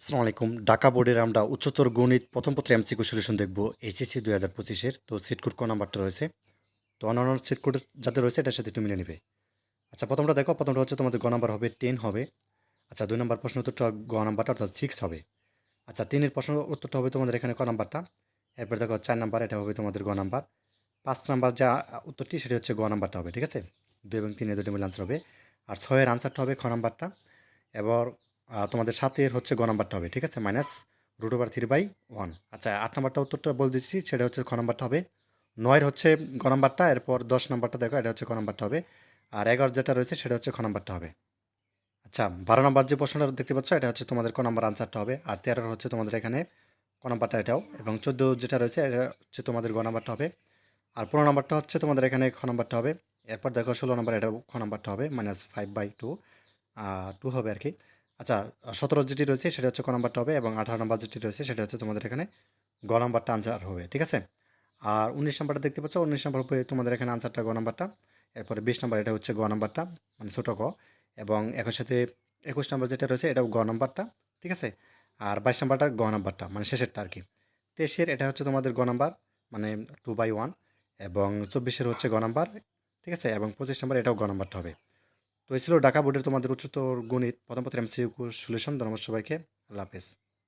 আসসালামু আলাইকুম। ঢাকা বোর্ডের আমরা উচ্চতর গণিত প্রথম পত্রে এমসিকিউ সলিউশন দেখব এইচএসসি 2025-এর। তো সিট কোড ক নাম্বারটা রয়েছে। তো অন্যান্য সিট কোড যাতে রয়েছে এটার সাথে একটু মিলে নিবে। আচ্ছা, প্রথমটা দেখো। প্রথমটা হচ্ছে তোমাদের গ নাম্বার হবে 10 হবে। আচ্ছা, 2 নাম্বার প্রশ্ন উত্তরটা গ নাম্বারটা অর্থাৎ 6 হবে। আচ্ছা, 3 এর প্রশ্ন উত্তরটা হবে তোমাদের এখানে ক নাম্বারটা। এরপর দেখো 4 নাম্বার, এটা হবে তোমাদের গ নাম্বার। 5 নাম্বার যা উত্তরটি সেটি হচ্ছে গ নাম্বারটা হবে, ঠিক আছে? 2 এবং 3 এর দুটো মিলে আনসার হবে। আর 6 এর আনসারটা হবে খ নাম্বারটা। এবার তোমাদের 7 এর হচ্ছে গ নাম্বারটা হবে, ঠিক আছে? -√3/1। আচ্ছা, 8 নাম্বারটা উত্তরটা বলে দিচ্ছি, সেটা হচ্ছে খ নাম্বারটা হবে। 9 এর হচ্ছে গ নাম্বারটা, এরপর 10 নাম্বারটা দেখো, এটা হচ্ছে ক নাম্বারটা হবে। আর 11 যেটা রয়েছে সেটা হচ্ছে খ নাম্বারটা হবে। আচ্ছা, 12 নাম্বার যে প্রশ্নটা দেখতে পাচ্ছ এটা হচ্ছে তোমাদের ক নাম্বার আনসারটা হবে। আর 13 হচ্ছে তোমাদের এখানে ক নাম্বারটা এটাও, এবং 14 যেটা রয়েছে এটা হচ্ছে তোমাদের গ নাম্বারটা হবে। আর 15 নাম্বারটা হচ্ছে তোমাদের এখানে খ নাম্বারটা হবে। এরপর দেখো 16 নাম্বার, এটাও খ নাম্বারটা হবে, -5/2 2 হবে আর কি। আচ্ছা, 17 যেটি রয়েছে সেটা হচ্ছে ক নাম্বারটা হবে, এবং 18 নাম্বার যেটি রয়েছে সেটা হচ্ছে তোমাদের এখানে গ নাম্বারটা আনসার হবে, ঠিক আছে? আর 19 নাম্বারটা দেখতে পাচ্ছ, 19 নাম্বার হবে তোমাদের এখানে আনসারটা গ নাম্বারটা। এরপরে 20 নাম্বার, এটা হচ্ছে গ নাম্বারটা, মানে ছোট গ। এবং একই সাথে 21 নাম্বার যেটা রয়েছে এটাও গ নাম্বারটা, ঠিক আছে? আর 22 নাম্বারটা গ নাম্বারটা, মানে শেষেরটা আর কি। 23-এর এটা হচ্ছে তোমাদের গ নাম্বার, মানে 2/1। এবং 24-এর হচ্ছে গ নাম্বার, ঠিক আছে? এবং 25 নাম্বার এটাও গ নাম্বারটা হবে। তো এই ছিল ঢাকা বোর্ডের তোমাদের উচ্চতর গণিত প্রথম পত্রের এমসিকিউ সলিউশন। ধন্যবাদ সবাইকে। আল্লাহ হাফেজ।